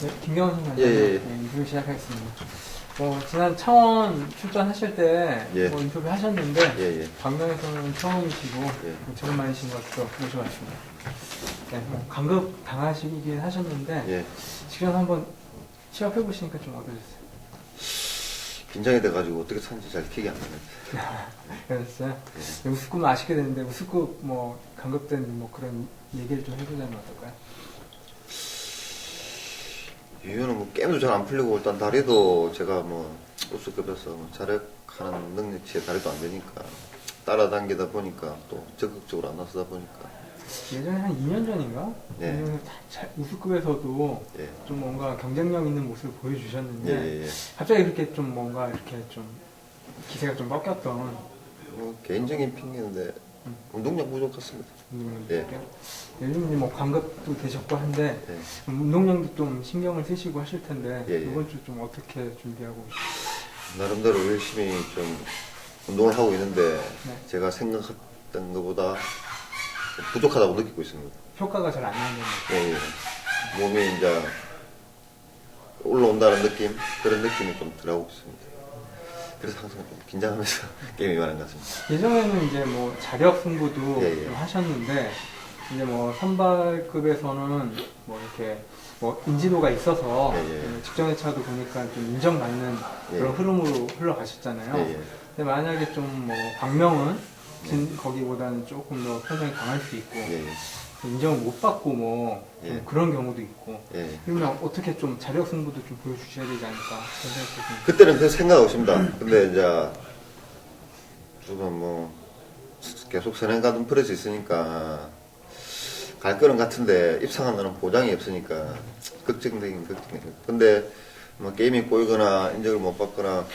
네, 김경원 선수님, 예. 네, 인터뷰 시작하겠습니다. 지난 창원 출전하실 때 예. 인터뷰 하셨는데 예. 광명에서는 처음이시고 예. 오랜만이신 것도 모셔봤습니다. 네, 강급 당하시긴 하셨는데 예. 직접 한번 시합해 보시니까 좀 어떠셨어요? 긴장이 돼가지고 어떻게 쳤는지 잘 기억이 안 나요. 그랬어요? 예. 우스급 아쉽게 됐는데 우스급 강급된 그런 얘기를 좀 해보자면 어떨까요? 이유는 게임도 잘 안 풀리고 일단 다리도 제가 우수급에서 자력하는 능력치에 다리도 안 되니까 따라당기다 보니까 또 적극적으로 안 나서다 보니까 예전에 한 2년 전인가? 예. 우스급에서도 예. 좀 뭔가 경쟁력 있는 모습을 보여주셨는데 예. 갑자기 그렇게 좀 뭔가 이렇게 좀 기세가 좀 꺾였던 개인적인 핑계인데 운동량 부족했습니다. 예. 요즘 관급도 되셨고 한데 예. 운동량도 좀 신경을 쓰시고 하실 텐데 예. 이번 주 좀 어떻게 준비하고 나름대로 열심히 좀 운동을 하고 있는데 네. 제가 생각했던 것보다 부족하다고 느끼고 있습니다. 효과가 잘 안 나는 예. 몸이 이제 올라온다는 느낌, 그런 느낌이 좀 들어오고 있습니다. 그래서 항상 좀 긴장하면서 게임이 많은 것 같습니다. 예전에는 이제 자력 승부도 예. 좀 하셨는데 이제 선발급에서는 이렇게 인지도가 있어서 예. 직전 회차도 보니까 좀 인정받는 그런 예. 흐름으로 흘러가셨잖아요. 예. 근데 만약에 좀 광명은 거기보다는 조금 더 편성이 강할 수 있고 예. 인정을 못 받고 예. 그런 경우도 있고 예. 그러면 어떻게 좀 자력 승부도 좀 보여주셔야 되지 않을까 그런 생각이 듭니다. 그때는 그 생각 없습니다. 근데 이제 지금 계속 선행 가던 프레스 있으니까 갈 거는 같은데 입상한다는 보장이 없으니까 걱정되긴. 근데 게임이 꼬이거나 인정을 못 받거나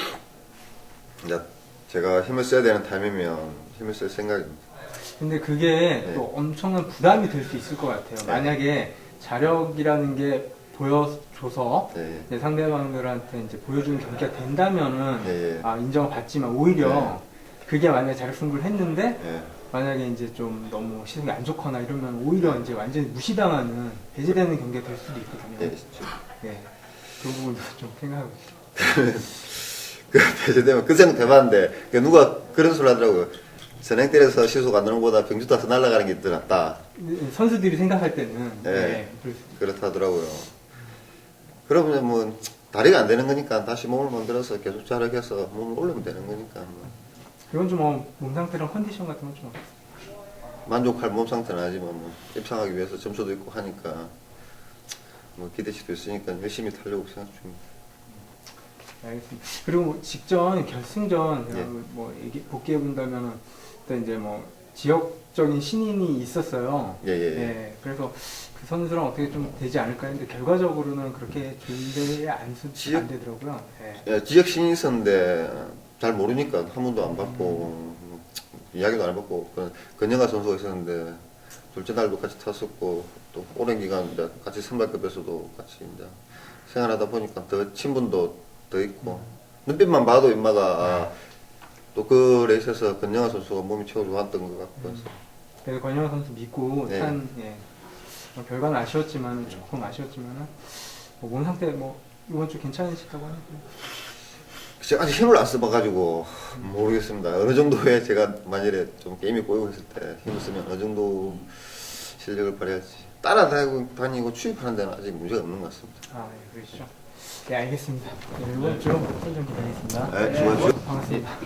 이제 제가 힘을 써야 되는 타임이면 힘을 쓸 생각입니다. 근데 그게 네. 또 엄청난 부담이 될 수 있을 것 같아요. 네. 만약에 자력이라는 게 보여줘서 네. 이제 상대방들한테 이제 보여주는 경기가 된다면은 네. 인정을 받지만 오히려 그게 만약에 자력 승부를 했는데 예. 만약에 이제 좀 너무 시선이 안 좋거나 이러면 오히려 이제 완전히 무시당하는 배제되는 경기가 될 수도 있거든요. 예. 네. 그 부분도 좀 생각하고 있어요. 그 배제되면 그 생각 해봤는데 누가 그런 소리 하더라고요. 선행 때려서 시속 안 나는 것보다 병주 타서 날아가는 게 더 낫다. 선수들이 생각할 때는 네. 그럴 수 있어요. 그렇다더라고요. 그러면 다리가 안 되는 거니까 다시 몸을 만들어서 계속 자력해서 몸을 올리면 되는 거니까 이건 좀 몸 상태랑 컨디션 같은 건 좀 만족할 몸 상태는 아니지만 입상하기 위해서 점수도 있고 하니까 기대치도 있으니까 열심히 타려고 생각 중입니다. 알겠습니다. 그리고 직전 결승전 예. 복귀해 본다면은 그때 이제 지역적인 신인이 있었어요. 예. 그래서 그 선수랑 어떻게 좀 되지 않을까 했는데 결과적으로는 그렇게 좋은데 안 되더라고요. 예, 지역 신이 있었는데 잘 모르니까 한 번도 안 받고 이야기도 안 해봤고 건영아 선수가 있었는데 둘째 날도 같이 탔었고 또 오랜 기간 이제 같이 선발급에서도 같이 이제 생활하다 보니까 더 친분도 더 있고 눈빛만 봐도 인마가 또 그 레이스에서 건영아 선수가 몸이 최고 좋았던 것 같고 해서 그래서 권영환 선수 믿고 네. 결과는 아쉬웠지만 조금 아쉬웠지만은 몸 상태 이번 주 괜찮으시다고 하니까 제가 아직 힘을 안 써봐가지고 모르겠습니다. 어느 정도에 제가 만일에 좀 게임이 꼬이고 있을 때 힘을 쓰면 어느 정도 실력을 발휘할지 따라다니고 추입하는 데는 아직 문제가 없는 것 같습니다. 그러시죠. 네, 알겠습니다. 이번 주 선정 기다리겠습니다. 네, 수고하십시오. 반갑습니다.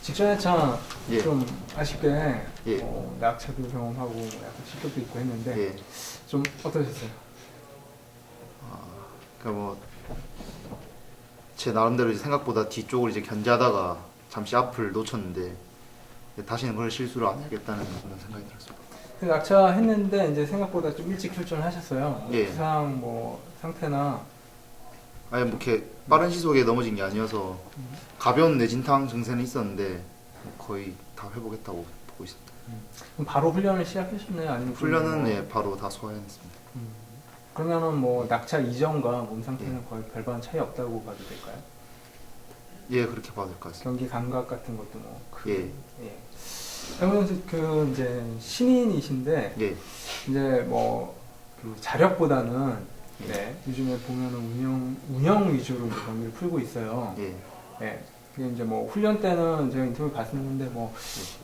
직전 회차 예. 좀 아쉽게 예. 낙차도 경험하고 약간 실격도 있고 했는데 예. 좀 어떠셨어요? 제 나름대로 생각보다 뒤쪽을 견제하다가 잠시 앞을 놓쳤는데 다시는 그걸 실수를 안 해야겠다는 그런 생각이 들었습니다. 낙차 했는데 이제 생각보다 좀 일찍 출전을 하셨어요. 예. 부상 상태나 아니 이렇게 빠른 시속에 넘어진 게 아니어서 가벼운 뇌진탕 증세는 있었는데 거의 다 회복했다고 보고 있습니다. 그럼 바로 훈련을 시작하셨나요? 아니면 훈련은 바로 다 소화해냈습니다. 그러면은 낙차 이전과 몸 상태는 거의 별반 차이 없다고 봐도 될까요? 예, 그렇게 봐도 될 것 같습니다. 경기 감각 같은 것도 예. 장훈 선수 이제 신인이신데 예. 이제 그 자력보다는 네, 요즘에 보면은 운영 위주로 이제 경기를 풀고 있어요. 예, 네. 그게 이제 뭐 훈련 때는 제가 인터뷰 봤었는데 뭐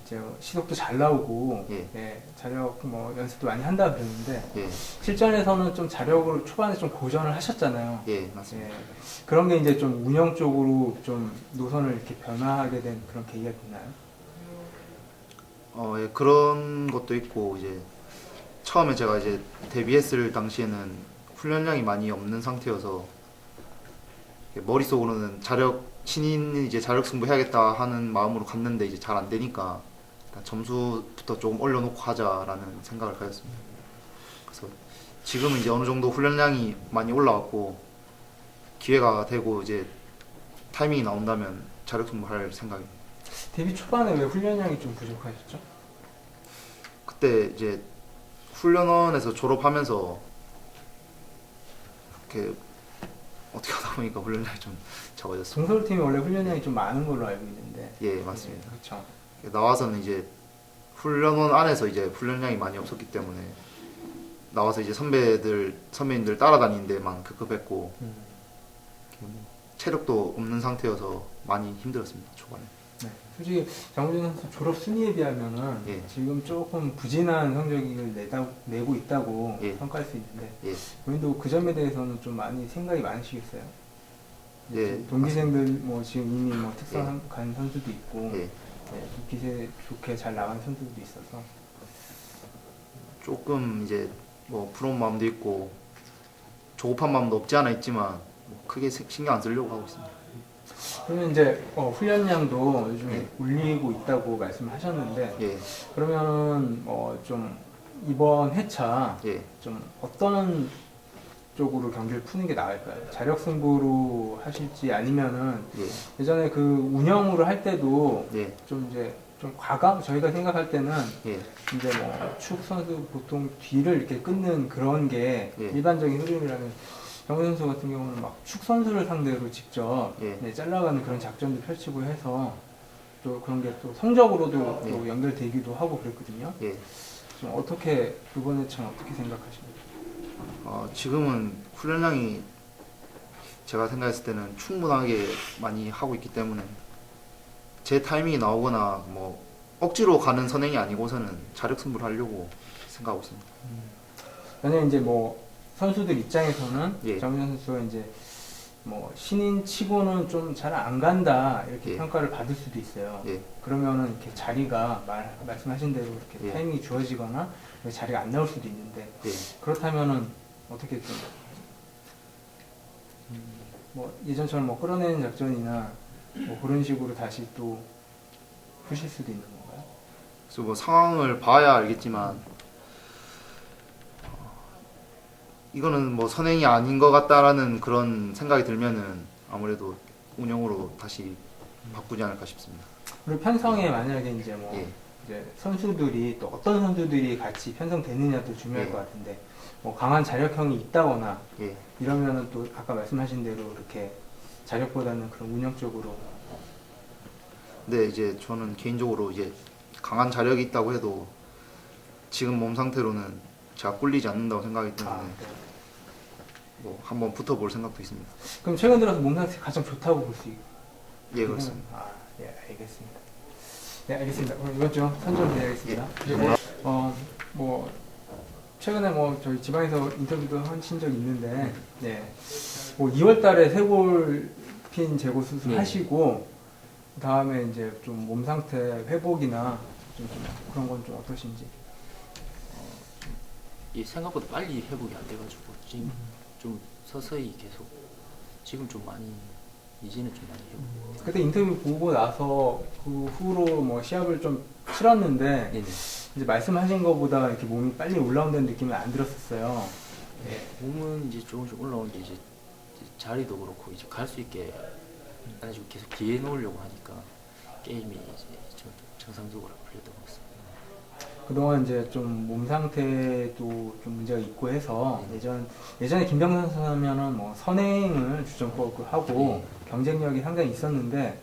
이제 시속도 잘 나오고 예. 예, 자력 뭐 연습도 많이 한다 그랬는데 예, 실전에서는 좀 자력을 초반에 좀 고전을 하셨잖아요. 예, 맞습니다. 예. 그런 게 이제 좀 운영 쪽으로 좀 노선을 이렇게 변화하게 된 그런 계기가 있나요? 예, 그런 것도 있고 이제 처음에 제가 이제 데뷔했을 당시에는 훈련량이 많이 없는 상태여서 머릿속으로는 신인 이제 자력 승부해야겠다 하는 마음으로 갔는데 이제 잘 안 되니까 일단 점수부터 조금 올려놓고 하자라는 생각을 가졌습니다. 그래서 지금은 이제 어느 정도 훈련량이 많이 올라왔고 기회가 되고 이제 타이밍이 나온다면 자력 승부할 생각입니다. 데뷔 초반에 왜 훈련량이 좀 부족하셨죠? 그때 이제 훈련원에서 졸업하면서 이렇게 어떻게 하다 보니까 훈련량이 좀 적어졌습니다. 동서울팀이 원래 훈련량이 좀 많은 걸로 알고 있는데. 예, 맞습니다. 네, 그렇죠. 나와서는 이제 훈련원 안에서 이제 훈련량이 많이 없었기 때문에 나와서 이제 선배님들 따라다니는 데만 급급했고 체력도 없는 상태여서 많이 힘들었습니다, 초반에. 네. 솔직히 장우진 선수 졸업 순위에 비하면은 예. 지금 조금 부진한 성적을 내고 있다고 예. 평가할 수 있는데 예, 본인도 그 점에 대해서는 좀 많이 생각이 많으시겠어요? 예, 동기생들 뭐 지금 이미 뭐 특선 간 선수도 있고 예. 네, 기세 좋게 잘 나간 선수들도 있어서 조금 이제 뭐 부러운 마음도 있고 조급한 마음도 없지 않아 있지만 뭐 크게 신경 안 쓰려고 하고 있습니다. 그러면 이제 훈련량도 요즘에 예. 올리고 있다고 말씀하셨는데 예, 그러면은 좀 이번 회차 예, 좀 어떤 쪽으로 경기를 푸는 게 나을까요? 자력 승부로 하실지 아니면은 예, 예전에 그 운영으로 할 때도 예, 좀 이제 좀 과감 저희가 생각할 때는 예, 이제 뭐 축 선수 보통 뒤를 이렇게 끊는 그런 게 예. 일반적인 흐름이라면 정우 선수 같은 경우는 막 축 선수를 상대로 직접 예. 네, 잘라가는 그런 작전도 펼치고 해서 또 그런 게 또 성적으로도 예. 또 연결되기도 하고 그랬거든요. 예. 좀 어떻게 이번에 참 어떻게 생각하십니까? 지금은 훈련량이 제가 생각했을 때는 충분하게 많이 하고 있기 때문에 제 타이밍이 나오거나 뭐 억지로 가는 선행이 아니고서는 자력 승부를 하려고 생각하고 있습니다. 만약 이제 뭐 선수들 입장에서는 예. 정우영 선수가 이제 뭐 신인 치고는 좀 잘 안 간다 이렇게 예. 평가를 받을 수도 있어요. 예, 그러면은 이렇게 자리가 말씀하신 대로 이렇게 예. 타이밍이 주어지거나 자리가 안 나올 수도 있는데 예. 그렇다면은 어떻게 좀 뭐 예전처럼 뭐 끌어내는 작전이나 뭐 그런 식으로 다시 또 푸실 수도 있는 건가요? 그래서 뭐 상황을 봐야 알겠지만 이거는 뭐 선행이 아닌 것 같다라는 그런 생각이 들면은 아무래도 운영으로 다시 바꾸지 않을까 싶습니다. 그리고 편성에 만약에 이제 뭐 예. 이제 선수들이 또 어떤 선수들이 같이 편성되느냐도 중요할 예. 것 같은데 뭐 강한 자력형이 있다거나 예, 이러면은 또 아까 말씀하신 대로 이렇게 자력보다는 그런 운영 쪽으로 근데 이제 저는 개인적으로 이제 강한 자력이 있다고 해도 지금 몸 상태로는 제가 꿀리지 않는다고 생각하기 때문에 네. 뭐 한번 붙어볼 생각도 있습니다. 그럼 최근 들어서 몸 상태 가장 좋다고 볼 수 있고 예, 그렇습니다. 예, 알겠습니다. 네, 알겠습니다. 그럼 이번 주 선점 드리겠습니다. 그리고 뭐 최근에 뭐 저희 지방에서 인터뷰도 하신 적이 있는데, 네, 뭐 2월달에 쇄골핀 제거 수술 네. 하시고 그 다음에 이제 좀 몸 상태 회복이나 좀 그런 건 좀 어떠신지. 이 생각보다 빨리 회복이 안 돼가지고 지금 좀 서서히 계속 지금 좀 많이 이제는 좀 많이 회복. 그때 인터뷰 보고 나서 그 후로 뭐 시합을 좀 치렀는데 네네. 이제 말씀하신 것보다 이렇게 몸이 빨리 올라온다는 느낌은 안 들었었어요. 네. 몸은 이제 조금씩 올라오는데 이제 자리도 그렇고 이제 갈 수 있게 가지고 계속 기회 놓으려고 하니까 게임이 이제 좀 정상적으로 풀렸던 것 같습니다. 그동안 이제 좀 몸 상태도 좀 문제가 있고 해서 예전에 김병선 선수 하면은 뭐 선행을 주전법을 하고 경쟁력이 상당히 있었는데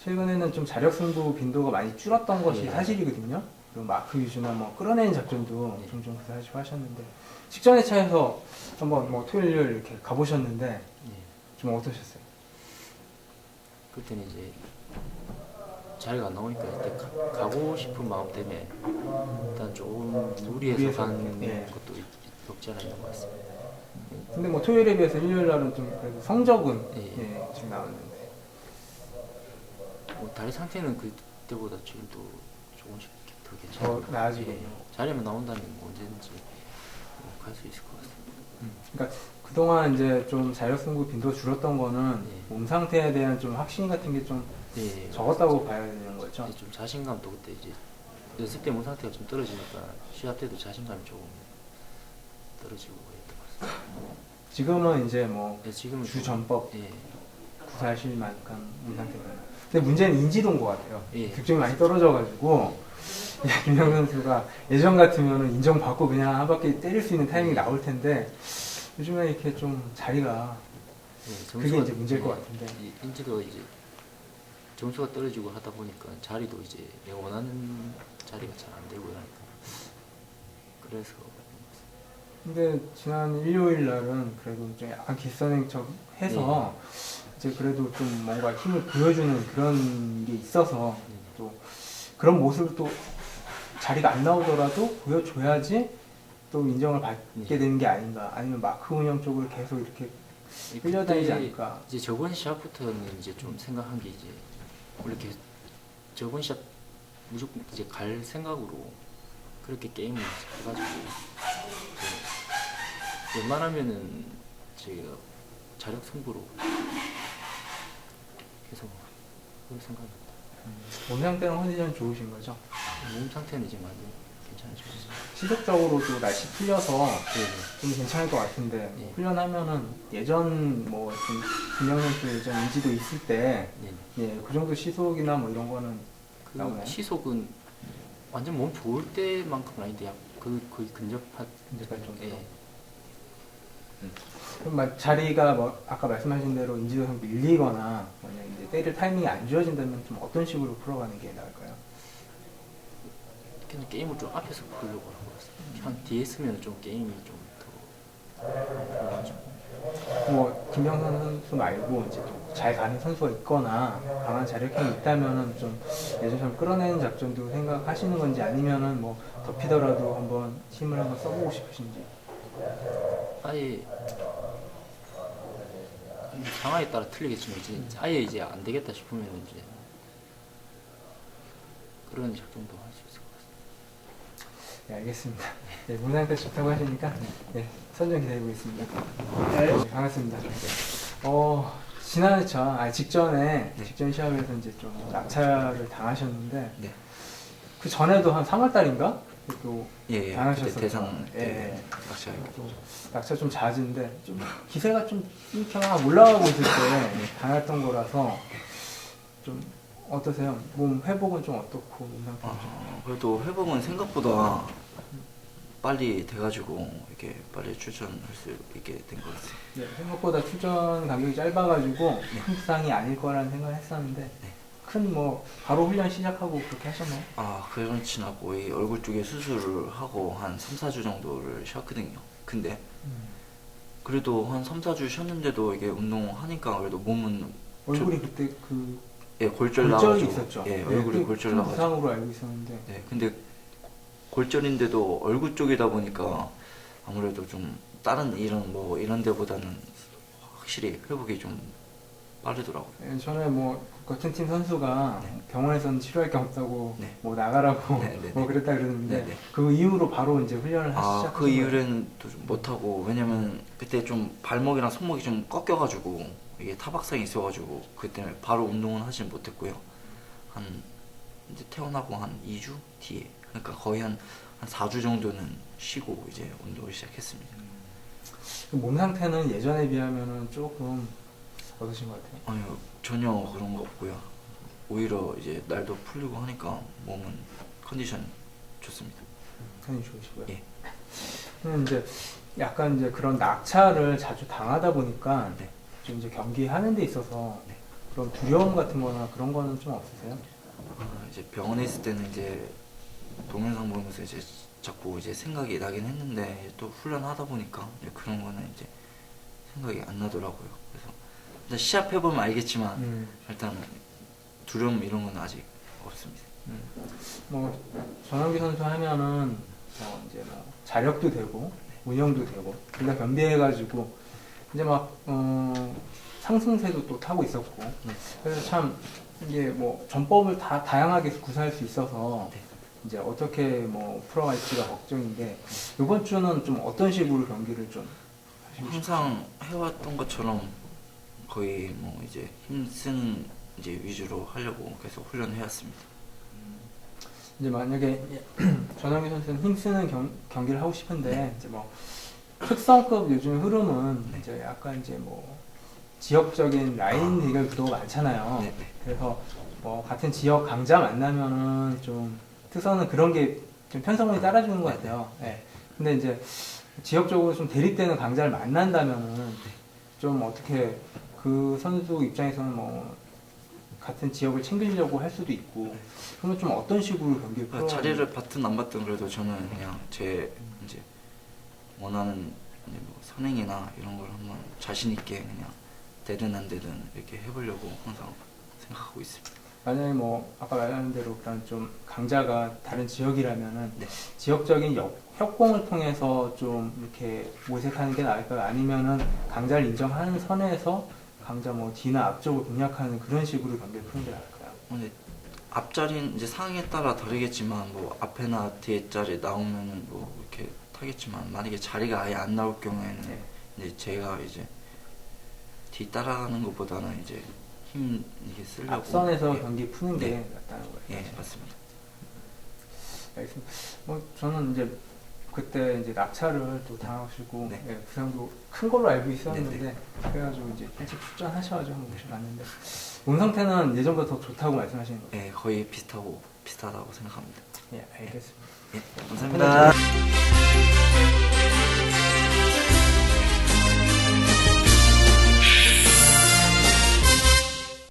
최근에는 좀 자력 승부 빈도가 많이 줄었던 것이 네. 사실이거든요. 그리고 마크 위주나 뭐 끌어내는 작전도 네. 종종 하시고 하셨는데 직전의 차에서 한번 뭐 토요일 이렇게 가보셨는데 예. 좀 어떠셨어요? 그때는 이제 자리가 안 나오니까 이때 가고 싶은 마음 때문에 일단 조금 무리해서 무리해서 간 이렇게, 예. 것도 없지 않아 있는 것 같습니다. 근데 뭐 토요일에 비해서 일요일 날은 좀 그래도 성적은 예. 예, 좀 나왔는데 뭐 다리 상태는 그때보다 지금도 조금씩 더 더 괜찮아요. 나아지고 예. 자리만 나온다면 뭐 언제든지 갈 수 있을 것 같습니다. 그러니까 그동안 이제 좀 자력 승부 빈도 줄었던 거는 예. 몸 상태에 대한 좀 확신 같은 게 좀 예. 적었다고 봐야 되는 거죠. 좀 자신감도 그때 이제 연습 때 몸 상태가 좀 떨어지니까 시합 때도 자신감이 조금 떨어지고 그랬던 것 같습니다. 지금은 이제 뭐 예, 지금은 좀- 주전법 예. 구사하실 만큼 몸 상태가. 근데 문제는 인지도인 것 같아요. 예. 득점이 많이 떨어져가지고 김영 선수가 예전 같으면 인정받고 그냥 한 바퀴 때릴 수 있는 타이밍이 나올 텐데 요즘에 이렇게 좀 자리가 예, 그게 이제 문제일 것 예, 같은데. 이 인지도가 이제 점수가 떨어지고 하다 보니까 자리도 이제 내가 원하는 자리가 잘 안 되고 이러니까 그래서 근데 지난 일요일 날은 그래도 좀 약간 기선행척 해서 이제 그래도 좀 뭔가 힘을 보여주는 그런 게 있어서 또 그런 모습을 또 자리가 안 나오더라도 보여줘야지 또 인정을 받게 되는 게 아닌가, 아니면 마크 운영 쪽으로 계속 이렇게 끌려다니지 그때 않을까. 이제 저번 시합부터는 이제 좀 생각한 게 이제 원래 이렇게 저번 시합 무조건 이제 갈 생각으로 그렇게 게임을 해가지고 이제 웬만하면은 제가 자력 승부로 계속 그런 생각입니다. 몸 상태랑 컨디션 좋으신 거죠? 몸 상태는 이제 많이 괜찮아지고 있습니다. 시속적으로도 날씨 풀려서 네, 좀 괜찮을 것 같은데 네. 훈련하면은 예전 뭐 좀 김영 선수 예전 인지도 있을 때 네. 예, 그 정도 시속이나 뭐 이런 거는 그 나오나요? 시속은 완전 몸 좋을 때만큼은 아닌데 거의 근접한 근접할 정도로. 예. 그럼 자리가 뭐 아까 말씀하신 대로 인지도상 밀리거나 만약 이제 때릴 타이밍이 안 주어진다면 좀 어떤 식으로 풀어가는 게 나을까요? 그냥 게임을 좀 앞에서 보려고 하는 것 같습니다. 한 뒤에 있으면 좀 게임이 좀 더 뭐 김영선 선수 말고 이제 또 잘 가는 선수가 있거나 강한 자력형이 있다면은 좀 예전처럼 끌어내는 작전도 생각하시는 건지 아니면은 뭐 덮이더라도 한번 힘을 한번 써보고 싶으신지. 아예 상황에 따라 틀리겠지만 이제 아예 이제 안 되겠다 싶으면 이제 그런 작전도 할 수 있을 것 같습니다. 네, 알겠습니다. 네, 몸 상태 좋다고 하시니까 네, 선정 기다리고 있습니다. 네, 반갑습니다. 지난 직전에 직전 시합에서 이제 좀 낙차를 당하셨는데 네. 그 전에도 한 3월 달인가 또 예, 예. 당하셨었죠. 그때 대상 예. 때 낙차. 또 낙차 좀 잦은데 좀 기세가 좀 이렇게 올라가고 있을 때 당했던 거라서 좀 어떠세요? 몸 회복은 좀 어떻고 몸 상태 좀? 그래도 회복은 생각보다 빨리 돼가지고 이렇게 빨리 출전할 수 있게 된 것 같아요. 네, 생각보다 출전 간격이 짧아가지고 큰 부상이 아닐 거라는 생각을 했었는데 네. 큰 뭐 바로 훈련 시작하고 그렇게 하셨나요? 그렇진 않고 이 얼굴 쪽에 수술을 하고 한 3, 4주 정도를 쉬었거든요. 근데 그래도 한 3, 4주 쉬었는데도 이게 운동하니까 그래도 몸은 얼굴이 그때 그 골절 골절이 나가지고 있었죠. 예, 네, 얼굴이 그게 골절 큰 나가지고 부상으로 알고 있었는데 네, 근데 골절인데도 얼굴 쪽이다 보니까 아무래도 좀 다른 이런 데보다는 확실히 회복이 좀 빠르더라고요. 전에 뭐 같은 팀 선수가 네. 병원에서는 치료할 게 없다고 네. 뭐 나가라고 네, 네, 뭐 네. 그랬다 그러는데 네, 네. 그 이후로 바로 이제 훈련을 하시죠. 그 이후에는 또 좀 못하고 왜냐면 그때 좀 발목이랑 손목이 좀 꺾여가지고 이게 타박상이 있어가지고 그때 바로 운동은 하진 못했고요. 한 이제 퇴원하고 한 2주 뒤에 그러니까 거의 한 4주 정도는 쉬고 이제 운동을 시작했습니다. 몸 상태는 예전에 비하면은 조금 어떠신 것 같아요? 아니요 전혀 그런 거 없고요. 오히려 이제 날도 풀리고 하니까 몸은 컨디션 좋습니다. 편히 좋으시고요. 예. 그럼 이제 약간 이제 그런 낙차를 자주 당하다 보니까 네. 좀 이제 경기하는 데 있어서 네. 그런 두려움 같은 거나 그런 거는 좀 없으세요? 이제 병원에 있을 때는 이제 동영상 보면서 이제 자꾸 이제 생각이 나긴 했는데 또 훈련하다 보니까 이제 그런 거는 이제 생각이 안 나더라고요. 그래서 일단 시합해보면 알겠지만 일단 두려움 이런 건 아직 없습니다. 뭐 전환기 선수 하면은 이제 뭐 자력도 되고 운영도 되고 둘 다 겸비해가지고 이제 막 상승세도 또 타고 있었고 그래서 참 이게 뭐 전법을 다 다양하게 구사할 수 있어서 네. 이제 어떻게 뭐 풀어갈지가 걱정인데 이번 주는 좀 어떤 식으로 경기를 좀 하시고 항상 해왔던 것처럼 거의 뭐 이제 힘쓰는 이제 위주로 하려고 계속 훈련해왔습니다. 이제 만약에 전환기 선수는 힘쓰는 경기를 하고 싶은데 이제 뭐 특성급 요즘 흐름은 네. 이제 약간 이제 뭐 지역적인 라인 대결 구도가 많잖아요. 네, 네. 그래서 뭐 같은 지역 강자 만나면은 좀 특성은 그런 게 좀 편성이 따라주는 것 같아요. 네. 근데 이제 지역적으로 좀 대립되는 강자를 만난다면은 좀 어떻게 그 선수 입장에서는 뭐 같은 지역을 챙기려고 할 수도 있고 그러면 좀 어떤 식으로 경기를 풀어 자리를 받든 안 받든 그래도 저는 그냥 제 이제 원하는 이제 뭐 선행이나 이런 걸 한번 자신 있게 그냥 되든 안 되든 이렇게 해보려고 항상 생각하고 있습니다. 만약에 뭐 아까 말한 대로 그런 좀 강자가 다른 지역이라면은 네. 지역적인 협공을 통해서 좀 이렇게 모색하는 게 나을까요? 아니면은 강자를 인정하는 선에서 강자 뭐 뒤나 앞쪽을 공략하는 그런 식으로 경기를 푸는 게 나을까요? 근데 앞자리는 이제 상황에 따라 다르겠지만 뭐 앞에나 뒤에 자리 나오면은 뭐 이렇게 타겠지만 만약에 자리가 아예 안 나올 경우에는 네. 이제 제가 이제 뒤 따라가는 것보다는 이제 힘 이게 쓰려고 앞선에서 예, 경기 푸는 게 네. 낫다는 거예요. 예 맞습니다. 알겠습니다. 뭐 저는 이제 그때 이제 낙차를 또 당하시고 네. 예, 부상도 큰 걸로 알고 있었는데 그래가지고 이제 일찍 출전하셔가지고 한번 모셔봤는데 몸 상태는 예전보다 더 좋다고 말씀하시는 거예요. 예 거의 비슷하다고 생각합니다. 예, 알겠습니다. 예 감사합니다.